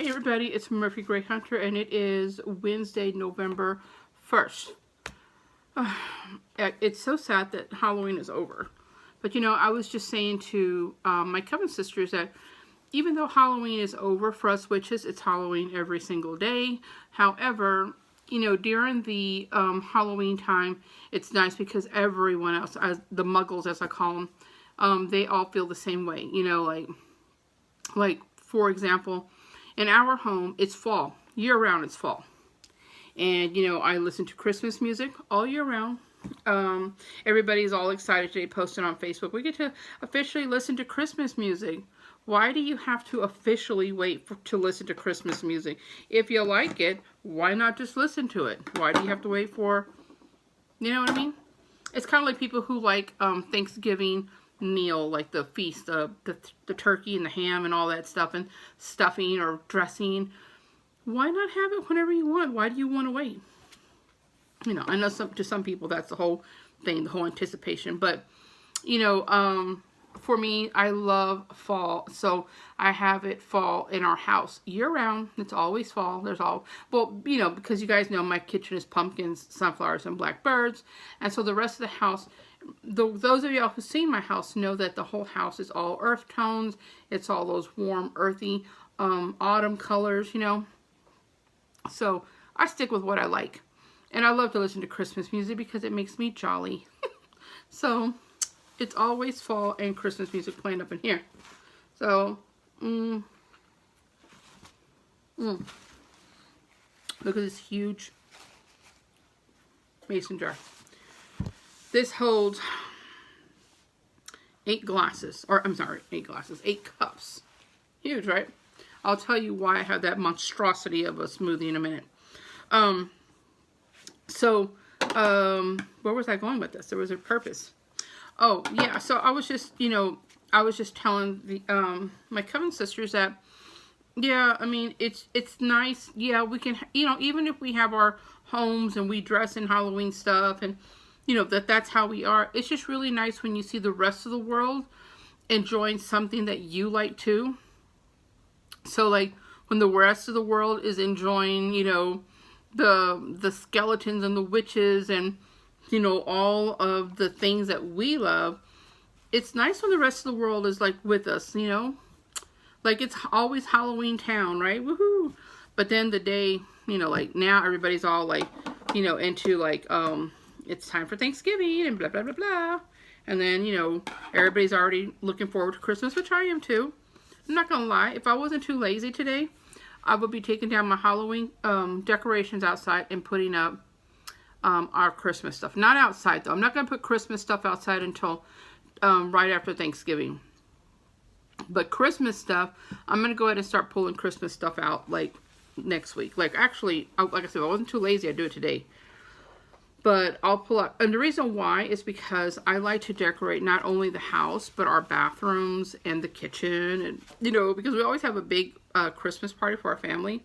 Hey everybody, it's Murphy Gray Hunter, and it is Wednesday, November 1st. It's so sad that Halloween is over. But you know, I was just saying to my coven sisters that even though Halloween is over for us witches, it's Halloween every single day. However, you know, during the Halloween time, it's nice because everyone else, as the muggles as I call them, they all feel the same way. You know, like for example, in our home, it's fall. Year round, it's fall. And, you know, I listen to Christmas music all year round. Everybody's all excited today, posting on Facebook. We get to officially listen to Christmas music. Why do you have to officially wait to listen to Christmas music? If you like it, why not just listen to it? Why do you have to wait for, you know what I mean? It's kind of like people who like Thanksgiving meal, like the feast, the turkey and the ham and all that stuff and stuffing or dressing. Why not have it whenever you want? Why do you want to wait? You know, I know to some people that's the whole thing, the whole anticipation. But, you know, for me, I love fall. So I have it fall in our house year round. It's always fall. Well, you know, because you guys know my kitchen is pumpkins, sunflowers, and blackbirds. And so the rest of the house, those of y'all who've seen my house know that the whole house is all earth tones. It's all those warm, earthy, autumn colors, you know. So I stick with what I like. And I love to listen to Christmas music because it makes me jolly. So it's always fall and Christmas music playing up in here. So, look at this huge mason jar. This holds 8 glasses, or I'm sorry, 8 glasses, 8 cups. Huge, right? I'll tell you why I have that monstrosity of a smoothie in a minute. Where was I going with this? There was a purpose. Oh, yeah, so I was just, you know, I was just telling the, my coven sisters that, yeah, I mean, it's nice. Yeah, we can, you know, even if we have our homes and we dress in Halloween stuff and, you know, that's how we are. It's just really nice when you see the rest of the world enjoying something that you like too. So, like, when the rest of the world is enjoying, you know, the skeletons and the witches and, you know, all of the things that we love, it's nice when the rest of the world is, like, with us, you know? Like, it's always Halloween town, right? Woohoo! But then the day, you know, like, now everybody's all, like, you know, into, like, it's time for Thanksgiving and blah, blah, blah, blah. And then, you know, everybody's already looking forward to Christmas, which I am too. I'm not going to lie. If I wasn't too lazy today, I would be taking down my Halloween decorations outside and putting up our Christmas stuff. Not outside, though. I'm not going to put Christmas stuff outside until right after Thanksgiving. But Christmas stuff, I'm going to go ahead and start pulling Christmas stuff out, like, next week. Like, actually, like I said, if I wasn't too lazy, I'd do it today. But I'll pull out, and the reason why is because I like to decorate not only the house, but our bathrooms and the kitchen, and, you know, because we always have a big Christmas party for our family,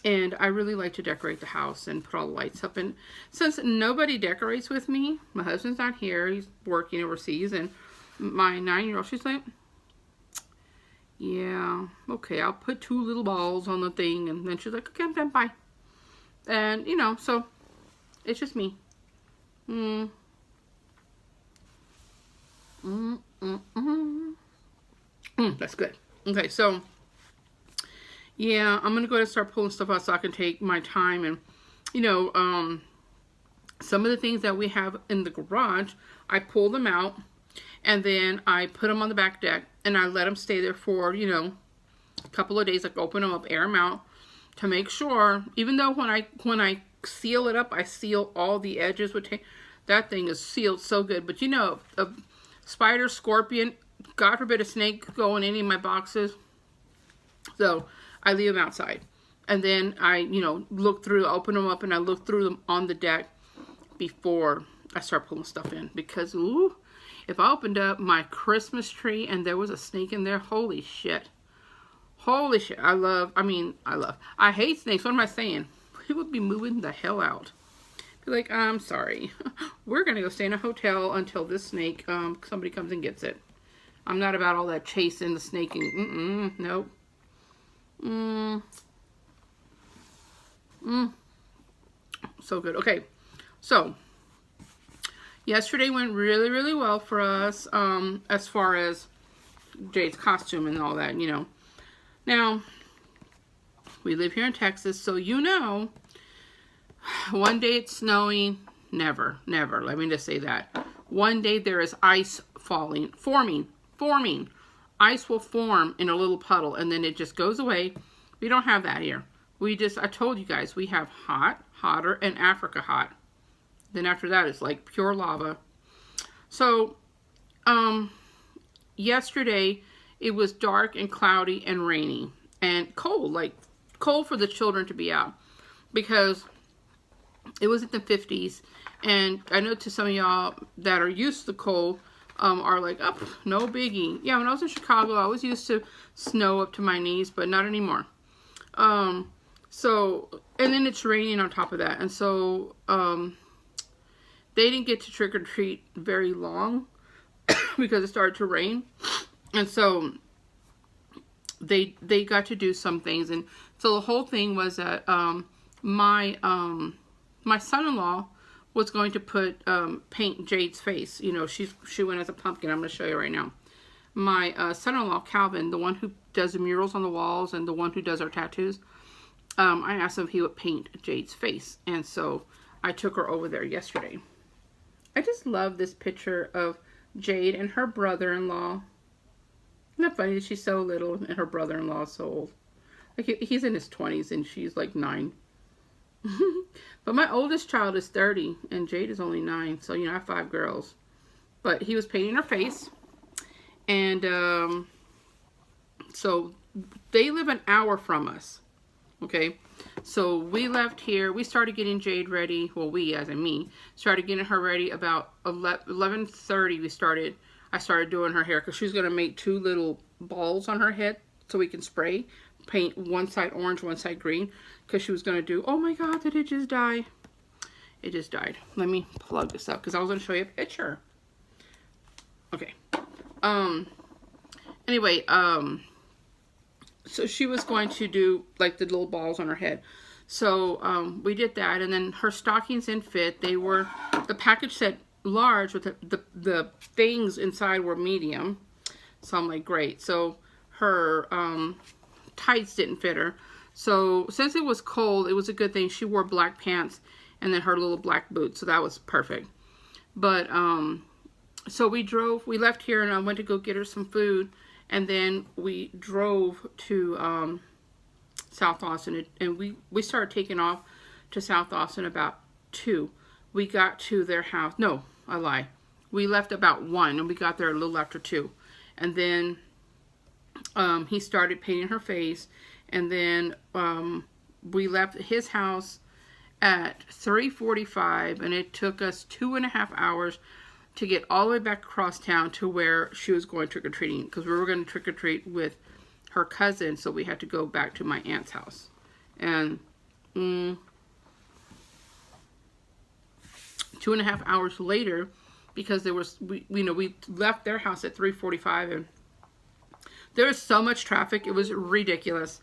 and I really like to decorate the house and put all the lights up. And since nobody decorates with me, my husband's not here, he's working overseas, and my 9-year-old, she's like, yeah, okay, I'll put 2 little balls on the thing, and then she's like, okay, I'm done, bye. And, you know, so it's just me. That's good. Okay, so, yeah, I'm going to go ahead and start pulling stuff out so I can take my time. And, you know, some of the things that we have in the garage, I pull them out, and then I put them on the back deck, and I let them stay there for, you know, a couple of days. Like, open them up, air them out, to make sure, even though when I seal it up, I seal all the edges with tape. That thing is sealed so good. But you know, a spider, scorpion, God forbid a snake go in any of my boxes. So I leave them outside. And then I, you know, look through, open them up, and I look through them on the deck before I start pulling stuff in. Because, ooh, if I opened up my Christmas tree and there was a snake in there, holy shit. Holy shit. I hate snakes. What am I saying? He would be moving the hell out. Be like, I'm sorry. We're going to go stay in a hotel until this snake, somebody comes and gets it. I'm not about all that chasing the snake and, nope. so good. Okay, so yesterday went really, really well for us, as far as Jade's costume and all that, you know. Now, we live here in Texas, so you know, one day it's snowing, never, let me just say that. One day there is ice forming. Ice will form in a little puddle, and then it just goes away. We don't have that here. I told you guys, we have hot, hotter, and Africa hot. Then after that, it's like pure lava. So, yesterday, it was dark and cloudy and rainy and cold, like cold for the children to be out, because it was in the 50s. And I know to some of y'all that are used to the cold, are like, oh, no biggie. Yeah, when I was in Chicago, I was used to snow up to my knees, but not anymore. So, and then it's raining on top of that. And so, they didn't get to trick or treat very long because it started to rain. And so, they got to do some things. And so the whole thing was that, my son-in-law was going to put paint Jade's face. You know, she went as a pumpkin. I'm going to show you right now. My son-in-law, Calvin, the one who does the murals on the walls and the one who does our tattoos, I asked him if he would paint Jade's face. And so I took her over there yesterday. I just love this picture of Jade and her brother-in-law. Isn't that funny that she's so little and her brother-in-law is so old? Like, he's in his 20s and she's like 9. But my oldest child is 30 and Jade is only 9, so you know I have 5 girls. But he was painting her face, and so they live an hour from us. Okay, so we left here. We started getting Jade ready. Well, we, as in me, started getting her ready about 11:30. I started doing her hair because she was gonna make 2 little balls on her head so we can spray paint one side orange, one side green, because she was going to do, oh my god, did it just die? It just died. Let me plug this up because I was going to show you a picture. Okay. Anyway, so she was going to do like the little balls on her head. So we did that, and then her stockings didn't fit. The package said large, but the things inside were medium. So I'm like, great. So her tights didn't fit her. So since it was cold, it was a good thing. She wore black pants and then her little black boots. So that was perfect. But so we left here, and I went to go get her some food, and then we drove to South Austin, and we started taking off to South Austin about 2. We got to their house. No, I lie. We left about 1, and we got there a little after 2. And then he started painting her face, and then we left his house at 3:45, and it took us 2.5 hours to get all the way back across town to where she was going trick-or-treating, because we were going to trick-or-treat with her cousin, so we had to go back to my aunt's house. And 2.5 hours later, because we left their house at 3:45, and there was so much traffic, it was ridiculous.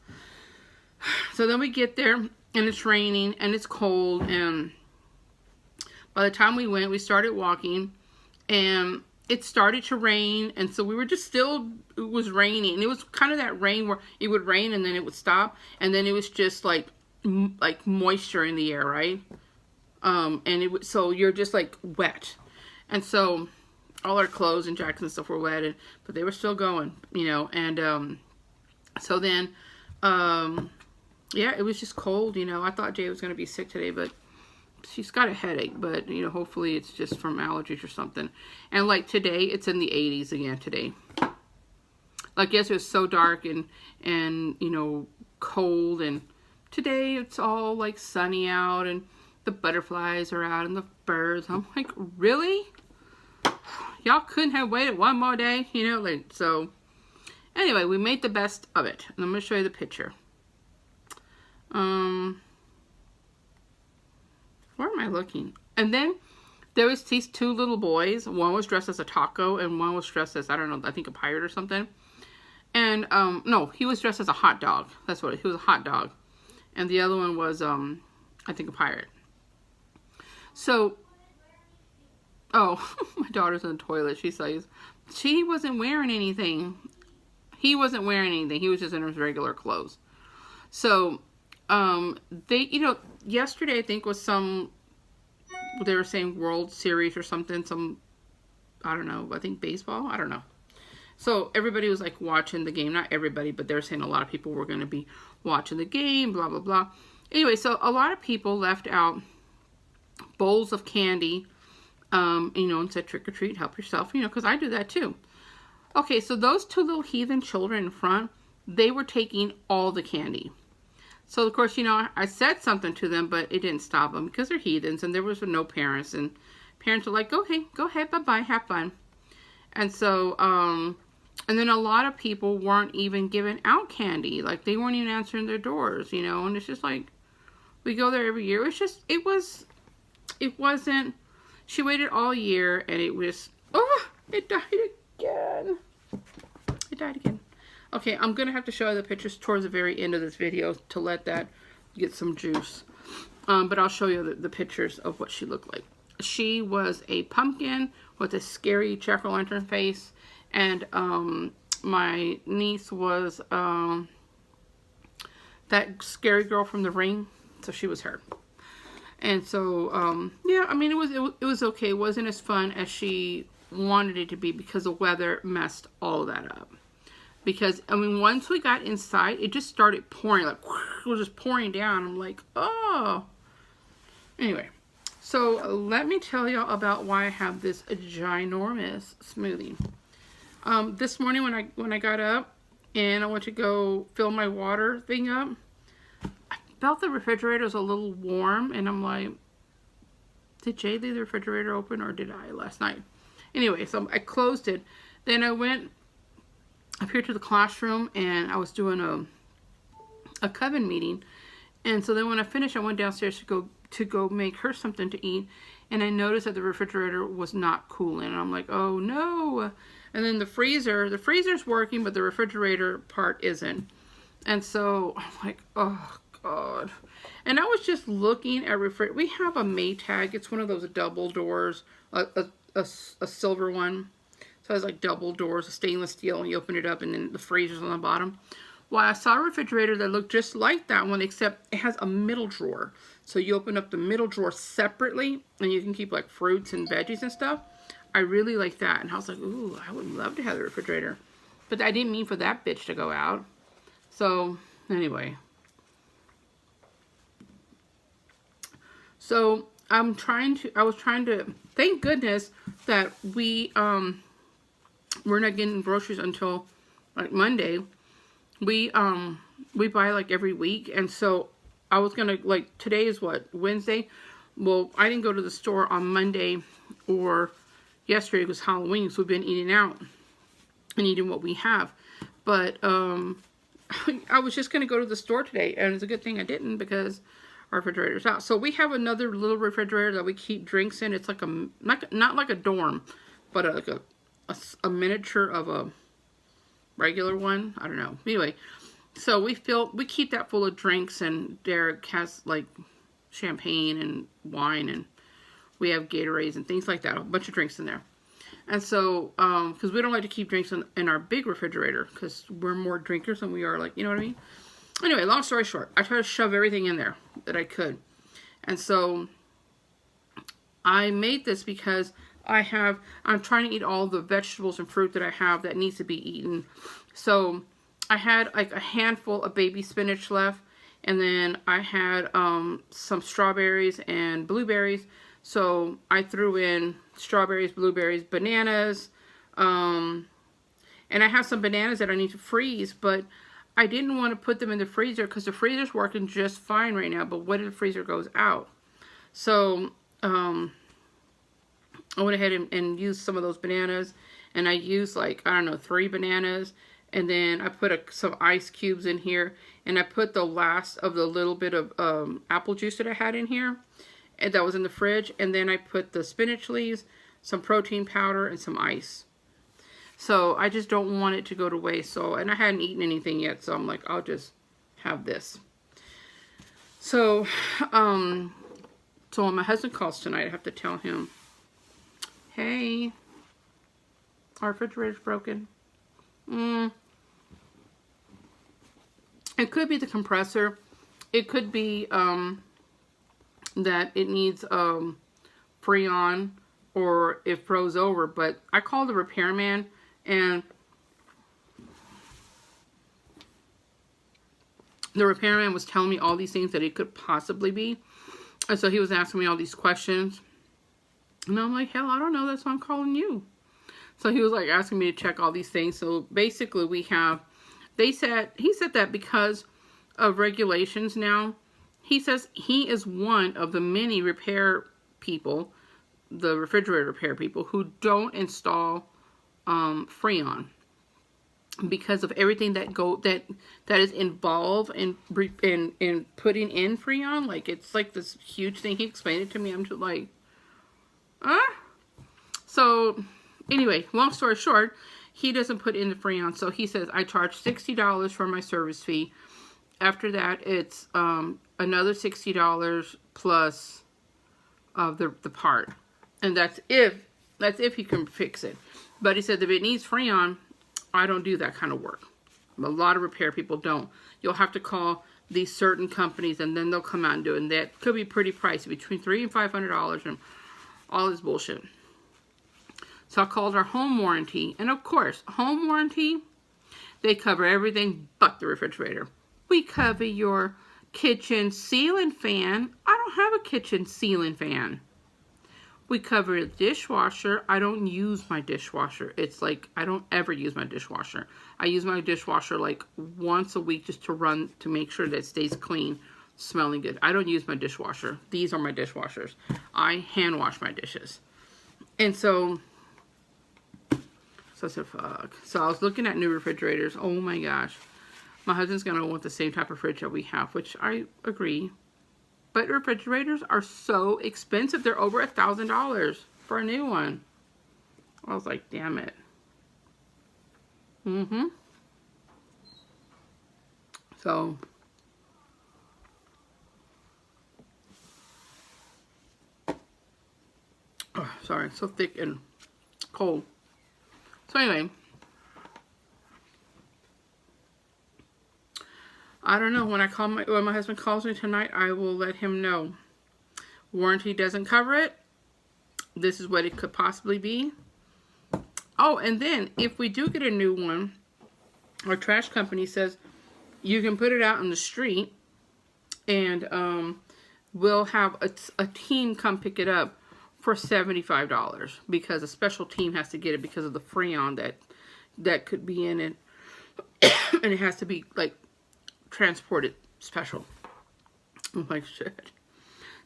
So then we get there, and it's raining, and it's cold, and by the time we went, we started walking, and it started to rain, and so we were just it was raining, and it was kind of that rain where it would rain, and then it would stop, and then it was just like moisture in the air, right? And so you're just like wet, and so all our clothes and jackets and stuff were wet, but they were still going, and so then, yeah, it was just cold, I thought Jay was going to be sick today, but she's got a headache, but, hopefully it's just from allergies or something. And, like, today, it's in the 80s again today. Like, yesterday it was so dark and cold, and today it's all, like, sunny out, and the butterflies are out, and the birds. I'm like, really? Y'all couldn't have waited one more day? So, anyway, we made the best of it. And I'm going to show you the picture. Where am I looking? And then there was these 2 little boys. One was dressed as a taco, and one was dressed as, I don't know, I think a pirate or something. And, no, he was dressed as a hot dog. He was a hot dog. And the other one was, I think a pirate. So, oh, my daughter's in the toilet. She says she wasn't wearing anything. He wasn't wearing anything. He was just in his regular clothes. So, they, yesterday I think was they were saying World Series or something. I don't know. I think baseball. I don't know. So everybody was like watching the game. Not everybody, but they're saying a lot of people were going to be watching the game. Blah blah blah. Anyway, so a lot of people left out bowls of candy. And said trick or treat, help yourself. Because I do that too. Okay, so those two little heathen children in front, they were taking all the candy. So of course, I said something to them, but it didn't stop them because they're heathens and there was no parents, and parents were like, okay, go ahead, bye-bye, have fun. And so, and then a lot of people weren't even giving out candy. Like, they weren't even answering their doors, and it's just like, we go there every year. It wasn't, she waited all year, and it was, it died again. It died again. Okay, I'm going to have to show you the pictures towards the very end of this video to let that get some juice. But I'll show you the pictures of what she looked like. She was a pumpkin with a scary jack-o'-lantern face. And my niece was that scary girl from The Ring. So she was her. And so, yeah, I mean, it was okay. It wasn't as fun as she wanted it to be because the weather messed all of that up. Because, I mean, once we got inside, it just started pouring. Like, it was just pouring down. I'm like, oh. Anyway, so let me tell y'all about why I have this ginormous smoothie. This morning when I got up and I went to go fill my water thing up, I felt the refrigerator was a little warm. And I'm like, did Jay leave the refrigerator open or did I last night? Anyway, so I closed it. Then I went up here to the classroom and I was doing a coven meeting. And so then when I finished, I went downstairs to go make her something to eat. And I noticed that the refrigerator was not cooling. And I'm like, oh no. And then the freezer's working, but the refrigerator part isn't. And so I'm like, oh God. And I was just looking at we have a Maytag. It's one of those double doors, a silver one. So it has like double doors, a stainless steel, and you open it up and then the freezer's on the bottom. Well, I saw a refrigerator that looked just like that one, except it has a middle drawer. So you open up the middle drawer separately and you can keep like fruits and veggies and stuff. I really like that. And I was like, ooh, I would love to have the refrigerator. But I didn't mean for that bitch to go out. So anyway. So I was trying to, thank goodness that we're not getting groceries until like Monday. We buy like every week, and so I was gonna, like, today is what, Wednesday? Well, I didn't go to the store on Monday or yesterday. It was Halloween, so we've been eating out and eating what we have. But I was just gonna go to the store today, and it's a good thing I didn't because our refrigerator's out. So we have another little refrigerator that we keep drinks in. It's like not like a dorm, but like a miniature of a regular one. I don't know. Anyway, so we keep that full of drinks, and Derek has like champagne and wine, and we have Gatorades and things like that. A bunch of drinks in there. And so, because we don't like to keep drinks in our big refrigerator because we're more drinkers than we are, like, you know what I mean? Anyway, long story short, I tried to shove everything in there that I could. And so I made this because I'm trying to eat all the vegetables and fruit that I have that needs to be eaten. So I had like a handful of baby spinach left, and then I had some strawberries and blueberries. So I threw in strawberries, blueberries, bananas, and I have some bananas that I need to freeze, but I didn't want to put them in the freezer because the freezer's working just fine right now, but what if the freezer goes out? So I went ahead and used some of those bananas, and I used like, I don't know, 3 bananas, and then I put some ice cubes in here, and I put the last of the little bit of apple juice that I had in here, and that was in the fridge, and then I put the spinach leaves, some protein powder, and some ice. So I just don't want it to go to waste. So, and I hadn't eaten anything yet, so I'm like, I'll just have this. So So when my husband calls tonight, I have to tell him, hey, our refrigerator's broken. It could be the compressor. It could be that it needs Freon, or it froze over. But I called the repairman, and the repairman was telling me all these things that it could possibly be. And so he was asking me all these questions. And I'm like, hell, I don't know. That's why I'm calling you. So he was like asking me to check all these things. So basically he said that because of regulations now, he says he is one of the many repair people, the refrigerator repair people, who don't install Freon because of everything that is involved in putting in Freon. Like, it's like this huge thing. He explained it to me. I'm just like, So anyway, long story short, he doesn't put in the Freon. So he says, I charge $60 for my service fee. After that, it's another $60 plus the part. And that's if he can fix it. But he said if it needs Freon, I don't do that kind of work. A lot of repair people don't. You'll have to call these certain companies, and then they'll come out and do it. And that could be pretty pricey, between $300 and $500, and all this bullshit. So I called our home warranty, and of course, home warranty, they cover everything but the refrigerator. We cover your kitchen ceiling fan. I don't have a kitchen ceiling fan. We cover the dishwasher. I don't use my dishwasher. It's like, I don't ever use my dishwasher. I use my dishwasher like once a week just to make sure that it stays clean, smelling good. I don't use my dishwasher. These are my dishwashers. I hand wash my dishes. And so I said, fuck. So I was looking at new refrigerators. Oh my gosh. My husband's going to want the same type of fridge that we have, which I agree. But refrigerators are so expensive. They're over $1,000 for a new one. I was like, damn it. So, oh, sorry, it's so thick and cold. So anyway, I don't know. When my husband calls me tonight, I will let him know. Warranty doesn't cover it. This is what it could possibly be. Oh, and then if we do get a new one, our trash company says you can put it out in the street, and we'll have a team come pick it up for $75, because a special team has to get it because of the Freon that could be in it, and it has to be like transported special. I'm like, shit.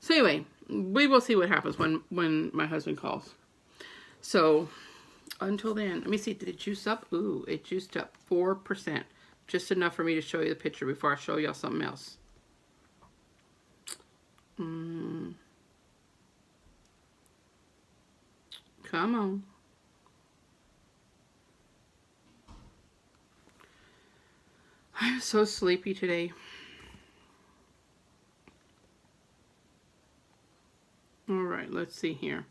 So anyway, we will see what happens when my husband calls. So until then, let me see, did it juice up? Ooh, it juiced up 4%. Just enough for me to show you the picture before I show y'all something else. Come on. I'm so sleepy today. All right, let's see here.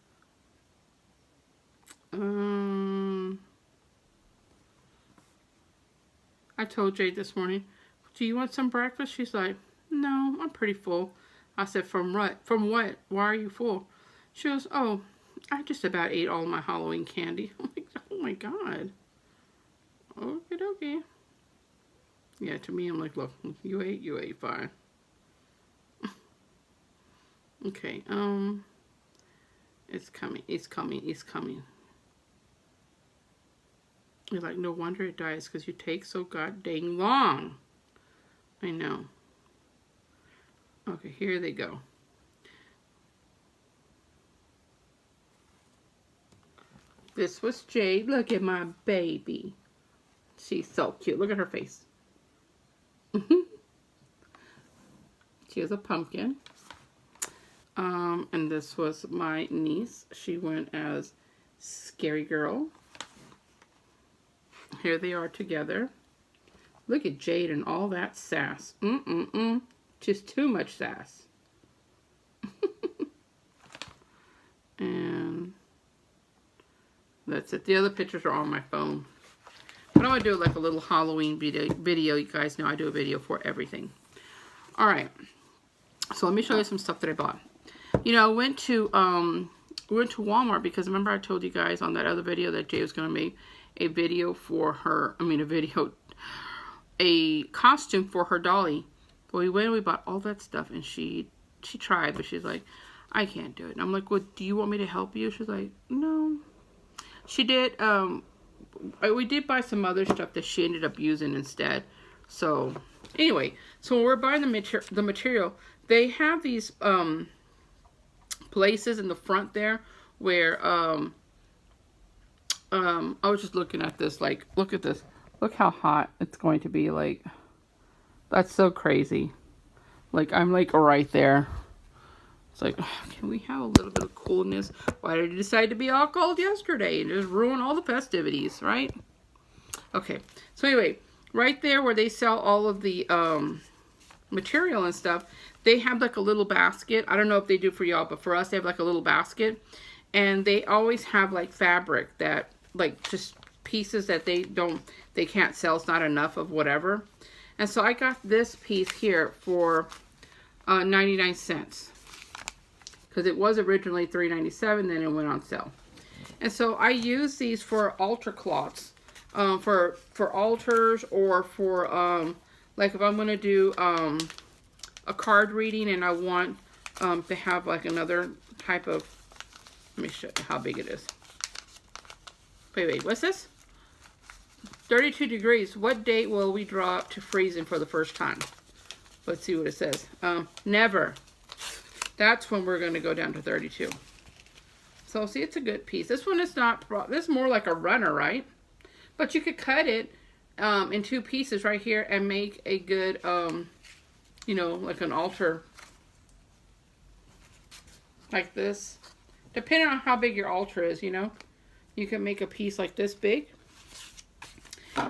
I told Jade this morning, do you want some breakfast? She's like, no, I'm pretty full. I said, from what? From what? Why are you full? She goes, oh, I just about ate all my Halloween candy. I'm like, oh my God. Okay. Yeah, to me, I'm like, look, you ate fine. Okay, it's coming. You're like, no wonder it dies, because you take so god dang long. I know. Okay, here they go. This was Jade. Look at my baby. She's so cute. Look at her face. She is a pumpkin. And this was my niece. She went as Scary Girl. Here they are together. Look at Jade and all that sass. Just too much sass. That's it. The other pictures are on my phone. But I'm going to do like a little Halloween video. You guys know I do a video for everything. Alright. So let me show you some stuff that I bought. You know, I went to Walmart because remember I told you guys on that other video that Jay was going to make a video for her. A costume for her dolly. But we went and we bought all that stuff, and she tried, but she's like, I can't do it. And I'm like, well, do you want me to help you? She's like, no. She did, we did buy some other stuff that she ended up using instead. So, anyway, so when we're buying the material, they have these, places in the front there where, I was just looking at this, like, look at this. Look how hot it's going to be, like, that's so crazy. Like, I'm, like, right there. It's like, can we have a little bit of coolness? Why did you decide to be all cold yesterday and just ruin all the festivities, right? Okay, so anyway, right there where they sell all of the material and stuff, they have like a little basket. I don't know if they do for y'all, but for us, they have like a little basket. And they always have like fabric that, like just pieces that they can't sell. It's not enough of whatever. And so I got this piece here for 99 cents. Because it was originally $3.97, then it went on sale. And so I use these for altar cloths. For altars, or for like if I'm going to do a card reading and I want to have like another type of, let me show you how big it is. Wait, what's this? 32 degrees. What date will we drop to freezing for the first time? Let's see what it says. Never. That's when we're going to go down to 32. So see, it's a good piece. This one is not, this is more like a runner, right? But you could cut it in two pieces right here and make a good, you know, like an altar. Like this. Depending on how big your altar is, you know. You can make a piece like this big.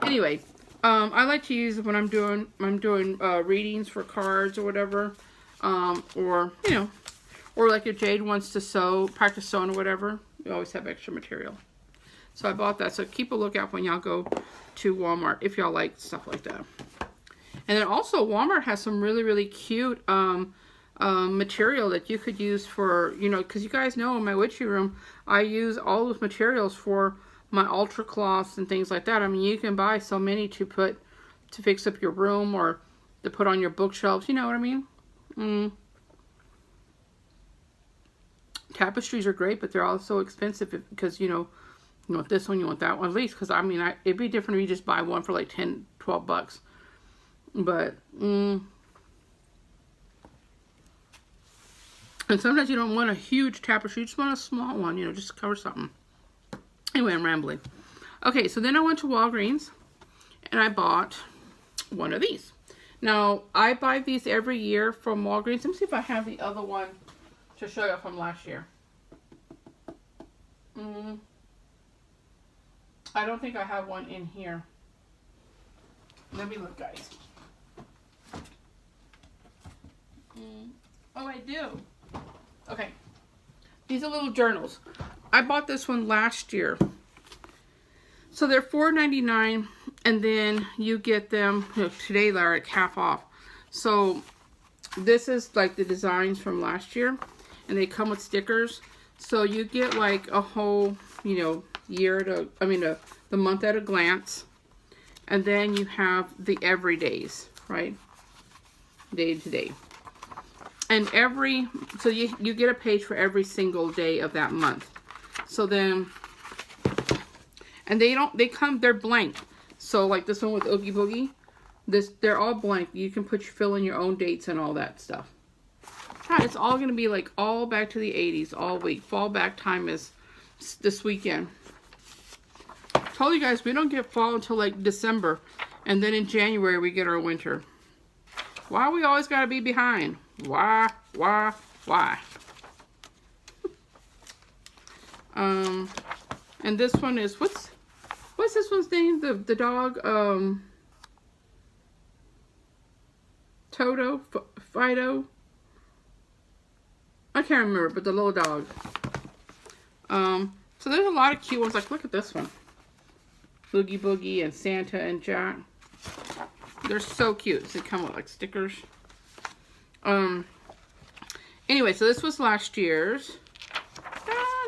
Anyway, I like to use it when I'm doing readings for cards or whatever. Or, you know, or like if Jade wants to sew, practice sewing or whatever, we always have extra material. So I bought that. So keep a lookout when y'all go to Walmart if y'all like stuff like that. And then also Walmart has some really, really cute material that you could use for, you know, because you guys know in my witchy room, I use all those materials for my altar cloths and things like that. I mean, you can buy so many to fix up your room or to put on your bookshelves. You know what I mean? Tapestries are great, but they're also expensive because, you know, you want this one, you want that one, at least, because, I mean, it'd be different if you just buy one for like 10, 12 bucks. But, and sometimes you don't want a huge tapestry, you just want a small one, you know, just cover something. Anyway, I'm rambling. Okay, so then I went to Walgreens, and I bought one of these. Now, I buy these every year from Walgreens. Let me see if I have the other one to show you from last year. I don't think I have one in here. Let me look, guys. Oh, I do. Okay. These are little journals. I bought this one last year. So they're $4.99, and then you get them, today they're at half off. So this is like the designs from last year, and they come with stickers. So you get like a whole, you know, the month at a glance. And then you have the everydays, right? Day to day. And so you get a page for every single day of that month. So then, and they're blank. So like this one with Oogie Boogie, they're all blank. You can fill in your own dates and all that stuff. God, it's all going to be like all back to the 80s all week. Fall back time is this weekend. I told you guys we don't get fall until like December. And then in January we get our winter. Why we always got to be behind? Why? And this one is, what's this one's name? The dog, Toto, Fido. I can't remember, but the little dog. So there's a lot of cute ones. Like, look at this one. Boogie Boogie and Santa and Jack. They're so cute. They come with like stickers. Anyway, so this was last year's.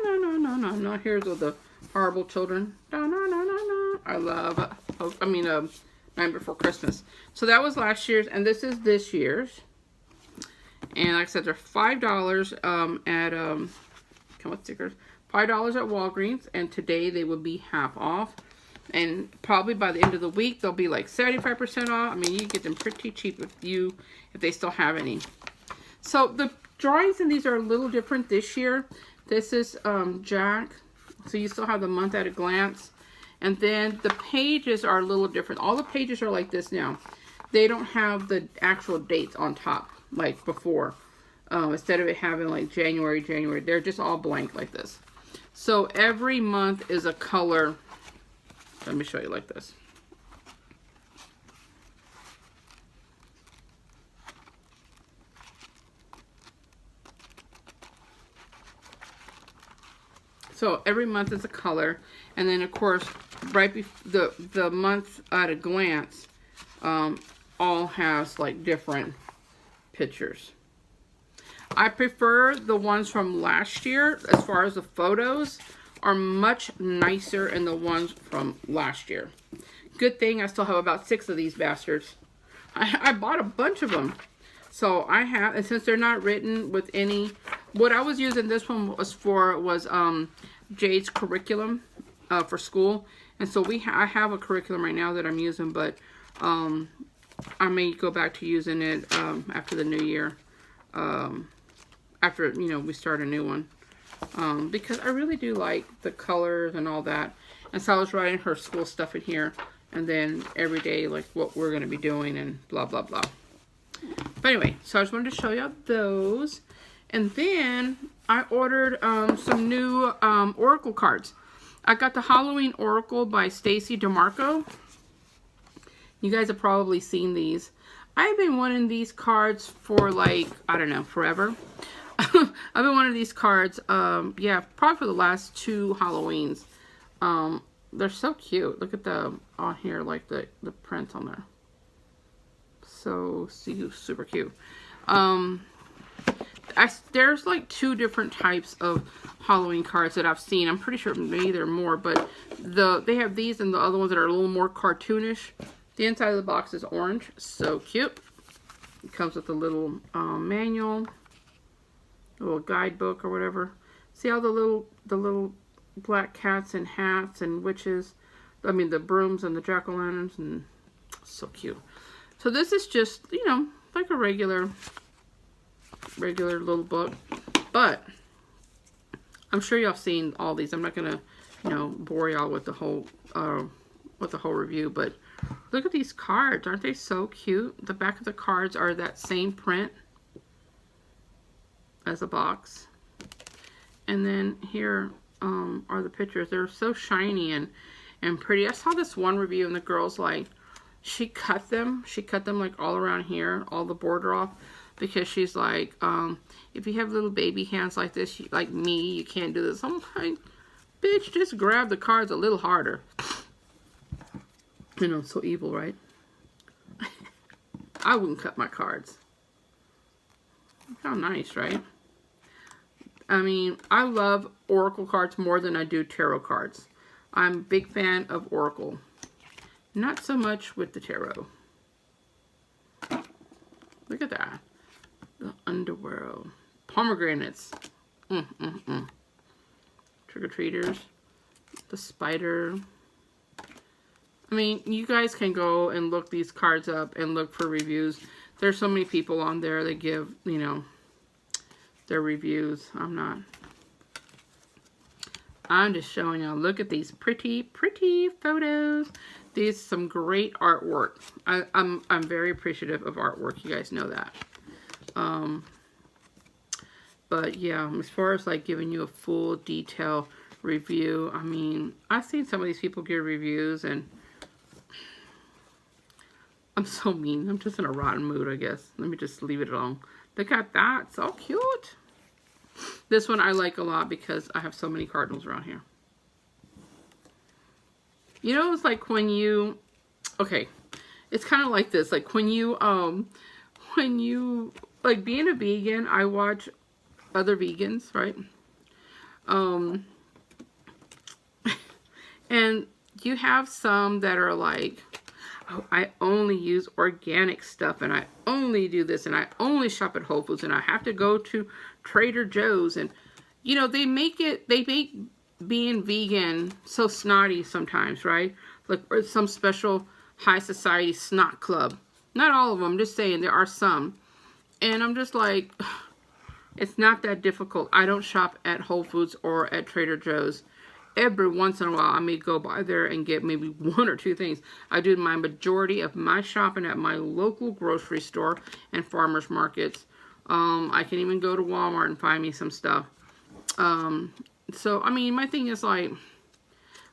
No. Here's all the horrible children. I love. Night Before Christmas. So that was last year's, and this is this year's. And like I said, they're $5 at come with stickers. $5 at Walgreens, and today they will be half off. And probably by the end of the week, they'll be like 75% off. I mean, you can get them pretty cheap if they still have any. So the drawings in these are a little different this year. This is Jack. So you still have the month at a glance. And then the pages are a little different. All the pages are like this now. They don't have the actual dates on top like before. Instead of it having like January, they're just all blank like this. So every month is a color. Let me show you like this. So every month is a color, and then of course, right before the month at a glance, all has like different pictures. I prefer the ones from last year as far as the photos are much nicer than the ones from last year. Good thing I still have about 6 of these bastards. I bought a bunch of them. So I have, and since they're not written with any, what I was using this one was Jade's curriculum for school. And so I have a curriculum right now that I'm using, but I may go back to using it after the new year. After, we start a new one. Because I really do like the colors and all that. And so I was writing her school stuff in here. And then every day, like what we're going to be doing and blah, blah, blah. But anyway, so I just wanted to show you those. And then I ordered some new Oracle cards. I got the Halloween Oracle by Stacy DeMarco. You guys have probably seen these. I've been wanting these cards for like, I don't know, forever. I've been wanting these cards, yeah, probably for the last 2 Halloweens. They're so cute. Look at the, on here, like the print on there. So super cute. There's like 2 different types of Halloween cards that I've seen. I'm pretty sure maybe there are more, but they have these and the other ones that are a little more cartoonish. The inside of the box is orange. So cute. It comes with a little manual, a little guidebook or whatever. See all the little black cats and hats and witches. I mean the brooms and the jack-o'-lanterns, and so cute. So this is just, like a regular little book, but I'm sure y'all seen all these. I'm not gonna, bore y'all with the whole review, but look at these cards. Aren't they so cute? The back of the cards are that same print as a box, and then here are the pictures. They're so shiny and pretty. I saw this one review and the girl's like, she cut them like all around here, all the border off, because she's like, if you have little baby hands like this, like me, you can't do this. I'm like, bitch, just grab the cards a little harder. So evil, right? I wouldn't cut my cards. How nice, right? I mean, I love Oracle cards more than I do tarot cards. I'm a big fan of Oracle. Not so much with the tarot. Look at that. The underworld. Pomegranates. Trick-or-treaters. The spider. I mean, you guys can go and look these cards up and look for reviews. There's so many people on there that give, their reviews. I'm just showing y'all. Look at these pretty, pretty photos. These some great artwork. I'm very appreciative of artwork. You guys know that. But yeah, as far as like giving you a full detail review, I mean, I've seen some of these people give reviews and I'm so mean. I'm just in a rotten mood, I guess. Let me just leave it alone. Look at that. So cute. This one I like a lot because I have so many cardinals around here. You know, it's like when you, okay, it's kind of like this. Like when you, like being a vegan, I watch other vegans, right? And you have some that are like, oh, I only use organic stuff, and I only do this, and I only shop at Whole Foods, and I have to go to Trader Joe's. And, you know, they make being vegan so snotty sometimes, right? Like some special high society snot club. Not all of them, I'm just saying there are some. And I'm just like, it's not that difficult. I don't shop at Whole Foods or at Trader Joe's. Every once in a while, I may go by there and get maybe one or two things. I do my majority of my shopping at my local grocery store and farmers markets. I can even go to Walmart and find me some stuff. So, I mean, my thing is like,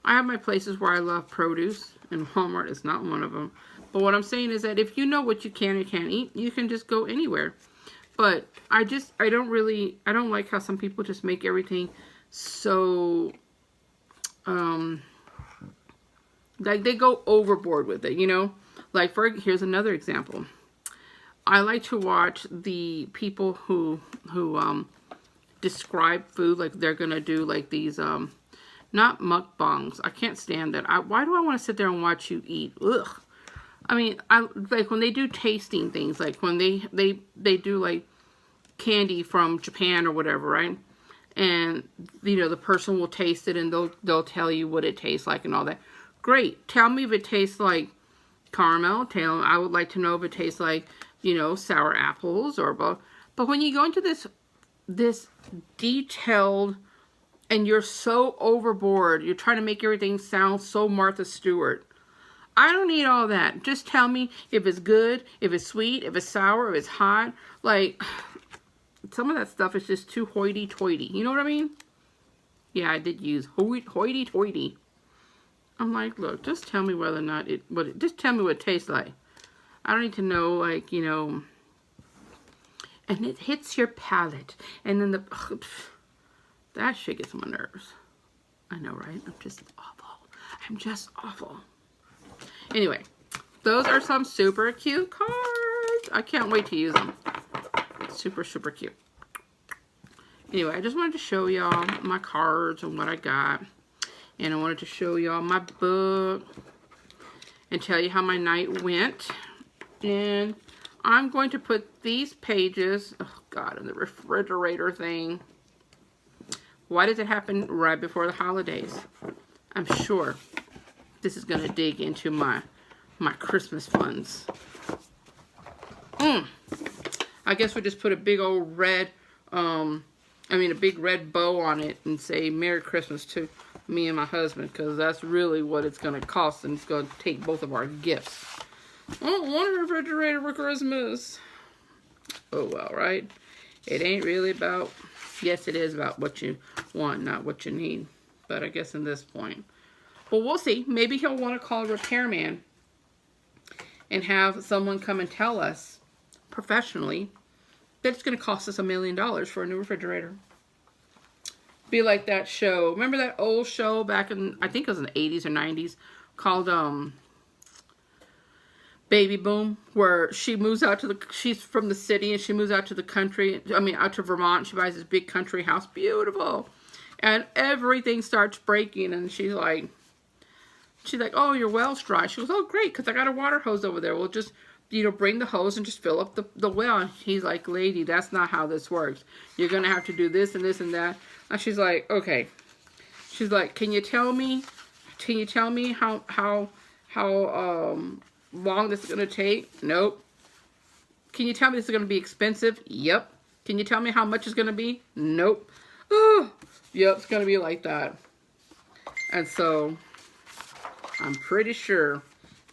I have my places where I love produce, and Walmart is not one of them. But what I'm saying is that if you know what you can and can't eat, you can just go anywhere. But I don't like how some people just make everything so, like they go overboard with it, you know? Like, here's another example. I like to watch the people who describe food, like they're gonna do like these, not mukbangs. I can't stand that. Why do I want to sit there and watch you eat? Ugh. I mean, I like when they do tasting things, like when they do like candy from Japan or whatever, right? And you know, the person will taste it and they'll tell you what it tastes like and all that. Great. Tell me if it tastes like caramel. I would like to know if it tastes like, you know, sour apples or both. But when you go into this detailed, and you're so overboard, you're trying to make everything sound so Martha Stewart. I don't need all that. Just tell me if it's good, if it's sweet, if it's sour, if it's hot. Like, some of that stuff is just too hoity-toity. You know what I mean? Yeah, I did use hoity-toity. I'm like, look, just tell me whether or not just tell me what it tastes like. I don't need to know, like, you know, and it hits your palate. And then that shit gets on my nerves. I know, right? I'm just awful. I'm just awful. Anyway, those are some super cute cards. I can't wait to use them. Super, super cute. Anyway, I just wanted to show y'all my cards and what I got. And I wanted to show y'all my book and tell you how my night went. And I'm going to put these pages, oh God, in the refrigerator thing. Why does it happen right before the holidays? I'm sure this is going to dig into my Christmas funds. I guess we just put a big old red, a big red bow on it and say Merry Christmas to me and my husband, because that's really what it's going to cost, and it's going to take both of our gifts. I don't want a refrigerator for Christmas. Oh well, right? It ain't really about, yes it is about what you want, not what you need. But I guess in this point. Well, we'll see. Maybe he'll want to call a repairman and have someone come and tell us professionally that it's going to cost us $1 million for a new refrigerator. Be like that show. Remember that old show back in, I think it was in the 80s or 90s, called Baby Boom, where she moves out to she's from the city and she moves out to the country, out to Vermont. She buys this big country house, beautiful. And everything starts breaking, and she's like, oh, your well's dry. She goes, oh, great, because I got a water hose over there. We'll just, bring the hose and just fill up the well. And he's like, lady, that's not how this works. You're going to have to do this and this and that. And she's like, okay. She's like, can you tell me how long this is going to take? Nope. Can you tell me this is going to be expensive? Yep. Can you tell me how much it's going to be? Nope. Oh, yep, it's going to be like that. And so, I'm pretty sure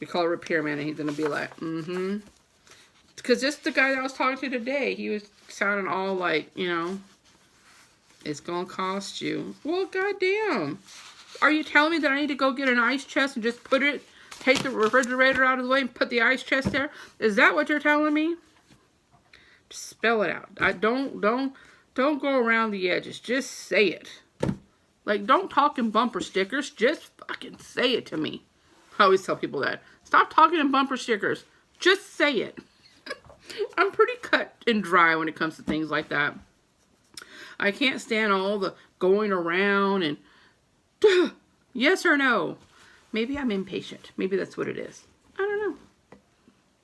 we call a repairman and he's going to be like, Because just the guy that I was talking to today, he was sounding all like, it's going to cost you. Well, goddamn. Are you telling me that I need to go get an ice chest and just take the refrigerator out of the way and put the ice chest there? Is that what you're telling me? Just spell it out. Don't go around the edges. Just say it. Like, don't talk in bumper stickers. Just fucking say it to me. I always tell people that. Stop talking in bumper stickers. Just say it. I'm pretty cut and dry when it comes to things like that. I can't stand all the going around and yes or no. Maybe I'm impatient. Maybe that's what it is. I don't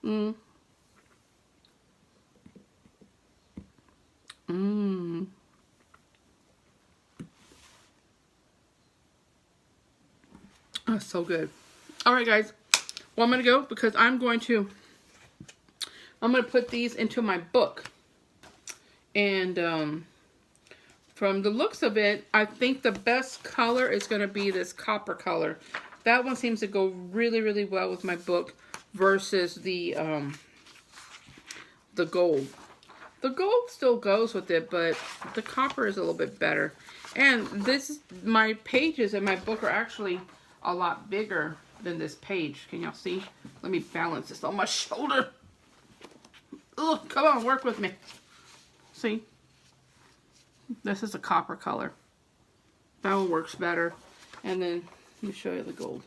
know. Oh, so good. All right, guys. Well, I'm going to go because I'm going to put these into my book. And from the looks of it, I think the best color is going to be this copper color. That one seems to go really, really well with my book versus the gold. The gold still goes with it, but the copper is a little bit better. And my pages in my book are actually a lot bigger than this page. Can y'all see? Let me balance this on my shoulder. Ugh, come on, work with me. See? This is a copper color. That one works better. And then, let me show you the gold.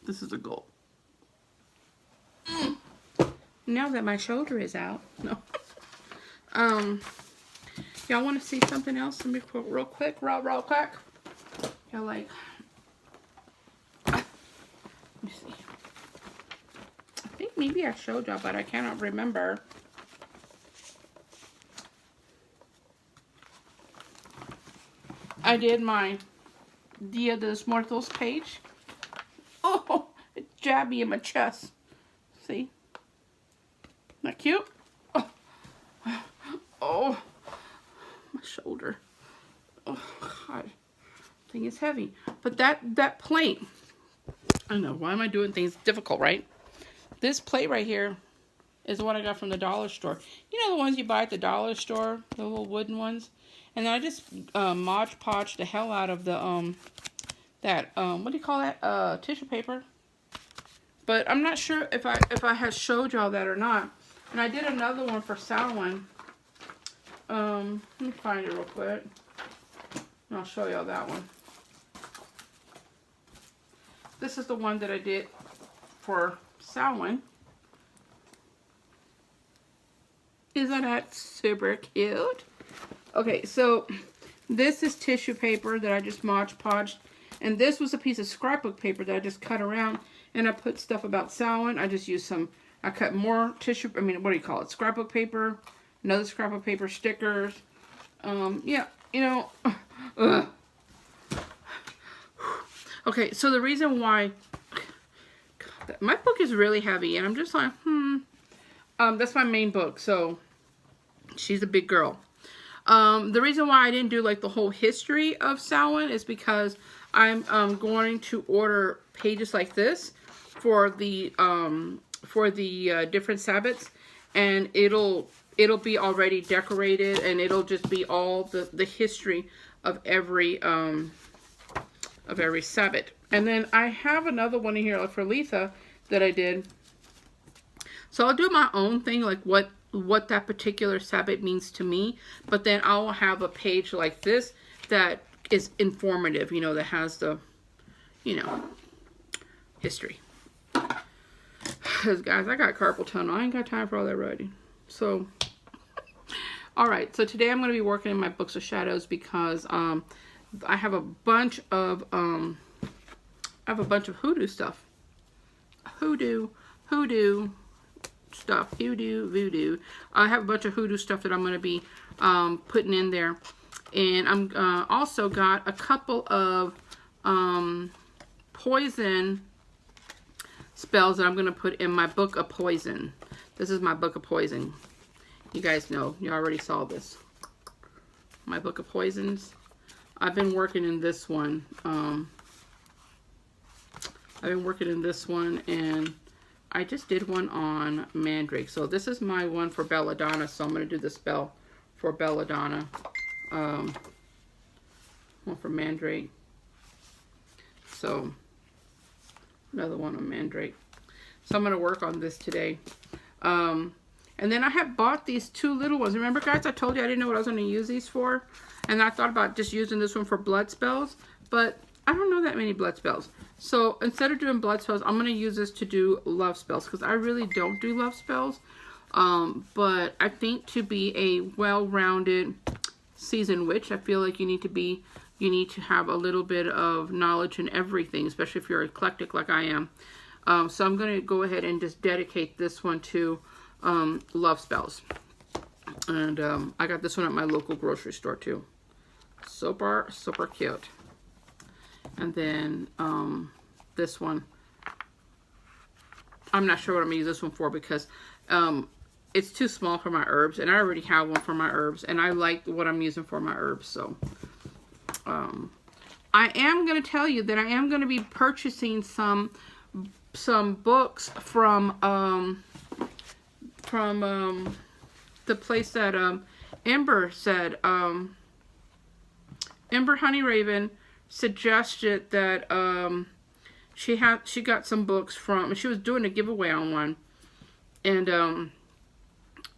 This is the gold. Now that my shoulder is out. No. Y'all want to see something else? Let me put real quick. Real quick. Y'all like... Let me see. I think maybe I showed y'all, but I cannot remember. I did my Dia de los Muertos page. Oh, it jabbed me in my chest. See? Not cute? Oh, oh, my shoulder. Oh, God. Thing is heavy. But that plate, I don't know, why am I doing things difficult, right? This plate right here is what I got from the dollar store. You know the ones you buy at the dollar store? The little wooden ones? And then I just Mod Podge the hell out of the, what do you call that? Tissue paper. But I'm not sure if I had showed y'all that or not. And I did another one for Samhain. Let me find it real quick. And I'll show y'all that one. This is the one that I did for Samhain. Isn't that super cute? Okay, so this is tissue paper that I just Mod Podged. And this was a piece of scrapbook paper that I just cut around. And I put stuff about Samhain. I just used some, I cut more tissue, I mean, what do you call it? Scrapbook paper, another scrapbook paper, stickers. Yeah, you know. Okay, so the reason why, God, my book is really heavy. And I'm just like, that's my main book. So, she's a big girl. The reason why I didn't do like the whole history of Samhain is because I'm going to order pages like this for the different Sabbats, and it'll be already decorated, and it'll just be all the history of every Sabbat. And then I have another one in here like for Letha that I did. So I'll do my own thing, like what that particular Sabbat means to me, but then I'll have a page like this that is informative, you know, that has the, you know, history. Because, guys, I got carpal tunnel. I ain't got time for all that writing. So, alright, so today I'm going to be working in my books of shadows because I have a bunch of hoodoo stuff. Hoodoo stuff. Voodoo. I have a bunch of hoodoo stuff that I'm going to be putting in there. And I'm also got a couple of poison spells that I'm going to put in my book of poison. This is my book of poison. You guys know. You already saw this. My book of poisons. I've been working in this one. And I just did one on Mandrake. So this is my one for Belladonna. So I'm going to do the spell for Belladonna. One for Mandrake. So another one on Mandrake. So I'm going to work on this today. And And then I had bought these 2 little ones. Remember, guys, I told you I didn't know what I was going to use these for. And I thought about just using this one for blood spells. But I don't know that many blood spells. So instead of doing blood spells, I'm going to use this to do love spells. Because I really don't do love spells. But I think to be a well-rounded seasoned witch, I feel like you need to have a little bit of knowledge in everything. Especially if you're eclectic like I am. So I'm going to go ahead and just dedicate this one to love spells. And I got this one at my local grocery store too. Super cute. And then this one, I'm not sure what I'm going to use this one for because it's too small for my herbs. And I already have one for my herbs. And I like what I'm using for my herbs. So I am going to tell you that I am going to be purchasing some books from the place that Ember said. Ember Honey Raven suggested that she got some books from, she was doing a giveaway on one, and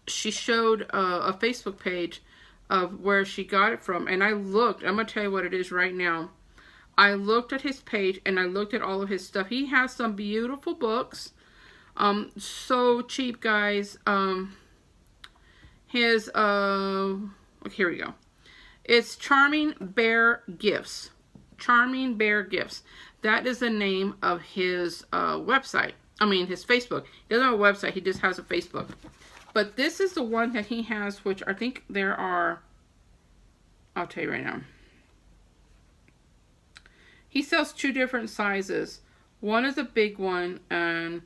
she showed a Facebook page of where she got it from, and I looked. I'm gonna tell you what it is right now. I looked at his page and I looked at all of his stuff. He has some beautiful books. So cheap, guys. His okay, here we go. It's Charming Bear Gifts. Charming Bear Gifts. That is the name of his website. I mean, his Facebook. He doesn't have a website. He just has a Facebook. But this is the one that he has, which I think there are, I'll tell you right now. He sells 2 different sizes. One is a big one, and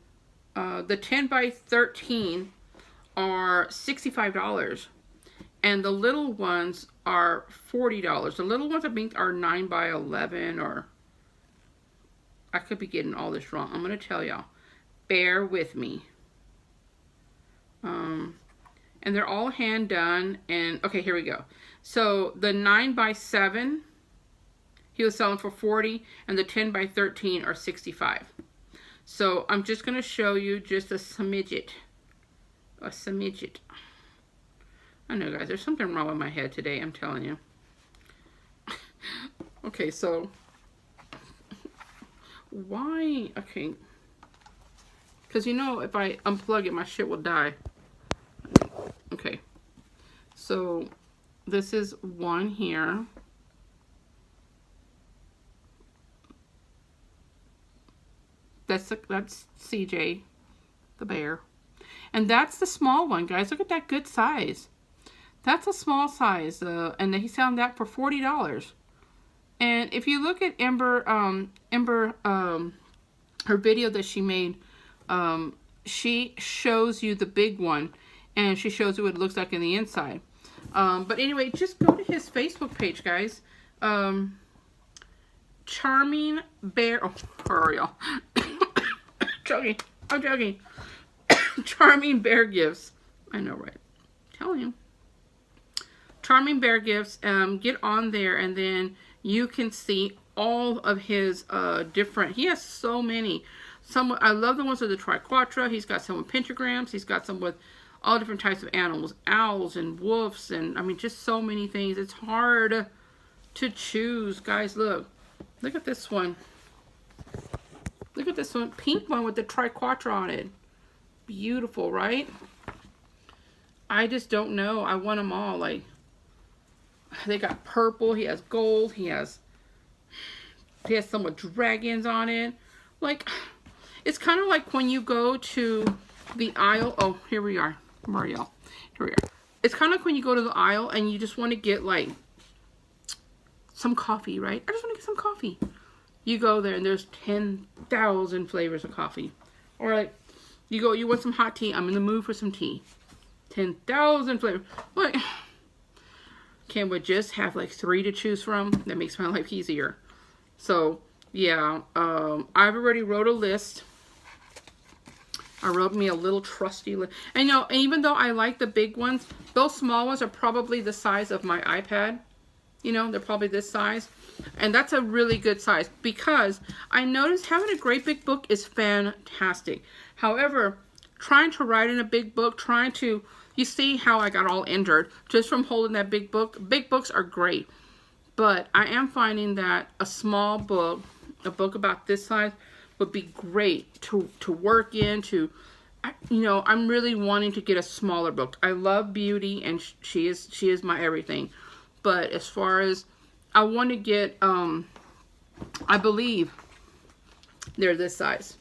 the 10 by 13 are $65. And the little ones are $40. The little ones, I think, are 9 by 11, or I could be getting all this wrong. I'm going to tell y'all. Bear with me. And they're all hand done. And okay, here we go. So the 9 by 7, he was selling for $40, and the 10 by 13 are $65. So I'm just going to show you just a smidget. A smidget. I know, guys, there's something wrong with my head today, I'm telling you. Okay, so why? Okay. Because, you know, if I unplug it, my shit will die. Okay. So this is one here. That's CJ, the bear. And that's the small one, guys. Look at that good size. That's a small size. And he's selling that for $40. And if you look at Ember, her video that she made, she shows you the big one. And she shows you what it looks like in the inside. But anyway, just go to his Facebook page, guys. Charming Bear. Oh, hurry, y'all. Joking. I'm joking. Charming Bear Gifts. I know, right? I'm telling you. Charming Bear Gifts. Get on there, and then you can see all of his different. He has so many. Some, I love the ones with the triquetra. He's got some with pentagrams. He's got some with all different types of animals, owls and wolves, and I mean just so many things. It's hard to choose, guys. Look at this one. Look at this one, pink one with the triquetra on it. Beautiful, right? I just don't know. I want them all. Like, they got purple. He has gold. He has some with dragons on it. Like, it's kind of like when you go to the aisle. Oh, here we are, Mario. Here we are. It's kind of like when you go to the aisle and you just want to get like some coffee, right? I just want to get some coffee. You go there and there's 10,000 flavors of coffee. Or like, you go, you want some hot tea. I'm in the mood for some tea. 10,000 flavors. Like, can we just have like 3 to choose from? That makes my life easier. So, yeah. I've already wrote a list. I wrote me a little trusty list. And you know, even though I like the big ones, those small ones are probably the size of my iPad. You know, they're probably this size. And that's a really good size because I noticed having a great big book is fantastic. However, trying to write in a big book, you see how I got all injured just from holding that big book. Big books are great, but I am finding that a small book, a book about this size, would be great to work in, I'm really wanting to get a smaller book. I love Beauty, and she is my everything. But as far as, I want to get, I believe they're this size.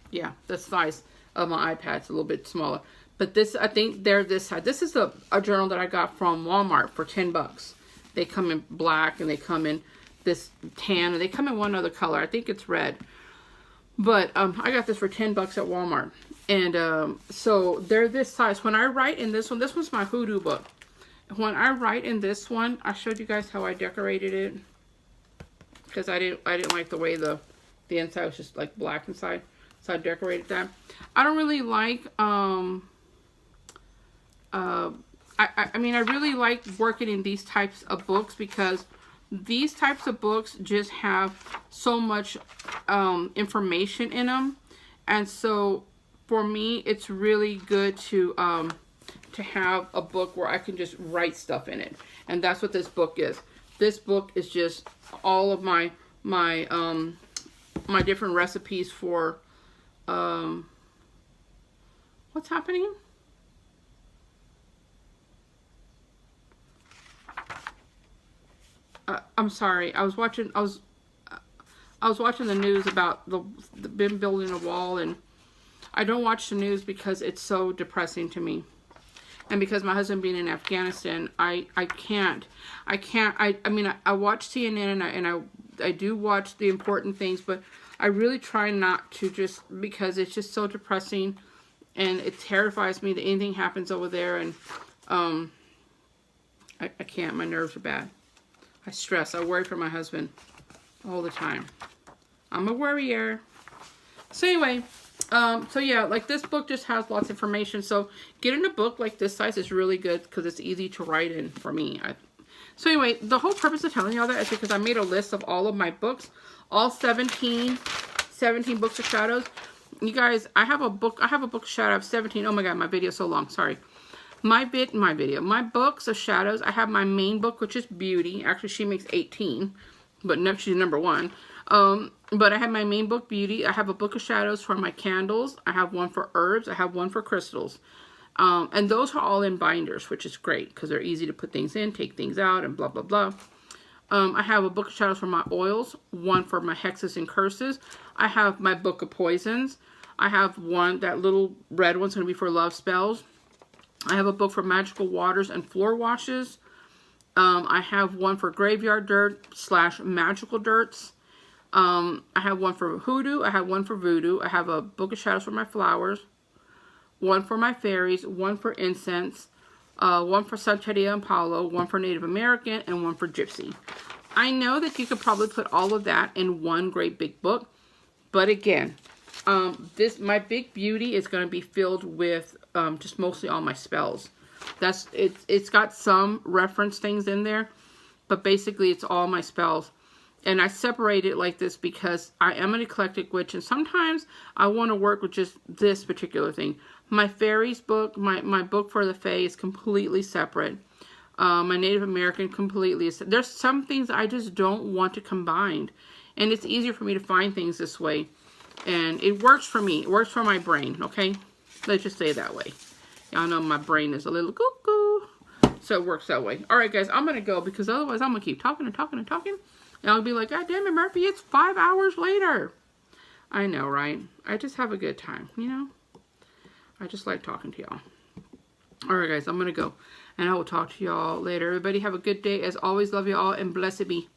Yeah, the size of my iPad's a little bit smaller. But this, I think they're this size. This is a journal that I got from Walmart for 10 bucks. They come in black, and they come in this tan, and they come in one other color. I think it's red. But I got this for 10 bucks at Walmart. And so they're this size. When I write in this one's my Hoodoo book. When I write in this one, I showed you guys how I decorated it. Because I didn't like the way the inside was just like black inside. So I decorated that. I don't really like, I mean, I really like working in these types of books because these types of books just have so much information in them. And so for me, it's really good to have a book where I can just write stuff in it. And that's what this book is. This book is just all of my different recipes for, what's happening? I'm sorry. I was watching the news about the been building a wall, and I don't watch the news because it's so depressing to me. And because my husband being in Afghanistan, I mean, I watch CNN and I do watch the important things, but I really try not to, just because it's just so depressing, and it terrifies me that anything happens over there, and I can't. My nerves are bad. I stress. I worry for my husband all the time. I'm a worrier. So anyway, so yeah, like this book just has lots of information. So getting a book like this size is really good because it's easy to write in for me. So anyway, the whole purpose of telling you all that is because I made a list of all of my books, all 17 books of shadows. You guys, I have a book of shadow of 17. Oh my God, my video's so long. Sorry. My books of shadows, I have my main book, which is Beauty. Actually, she makes 18, but no, she's number 1. But I have my main book, Beauty. I have a book of shadows for my candles. I have one for herbs. I have one for crystals. And those are all in binders, which is great because they're easy to put things in, take things out, and blah, blah, blah. I have a book of shadows for my oils, one for my hexes and curses. I have my book of poisons. I have one, that little red one's going to be for love spells. I have a book for magical waters and floor washes. I have one for graveyard dirt / magical dirts. I have one for hoodoo. I have one for voodoo. I have a book of shadows for my flowers. One for my fairies. One for incense. One for Santeria and Paulo. One for Native American. And one for Gypsy. I know that you could probably put all of that in one great big book. But again, my big Beauty is going to be filled with just mostly all my spells. It's got some reference things in there, but basically it's all my spells. And I separate it like this because I am an eclectic witch, and sometimes I want to work with just this particular thing. My fairies book, my book for the fae is completely separate. My Native American completely. There's some things I just don't want to combine, and it's easier for me to find things this way. And it works for me. It works for my brain, okay? Let's just say it that way. Y'all know my brain is a little cuckoo. So it works that way. Alright, guys, I'm going to go because otherwise I'm going to keep talking and talking and talking. And I'll be like, God damn it, Murphy, it's 5 hours later. I know, right? I just have a good time, you know? I just like talking to y'all. Alright, guys, I'm going to go. And I will talk to y'all later. Everybody have a good day. As always, love you all and blessed be.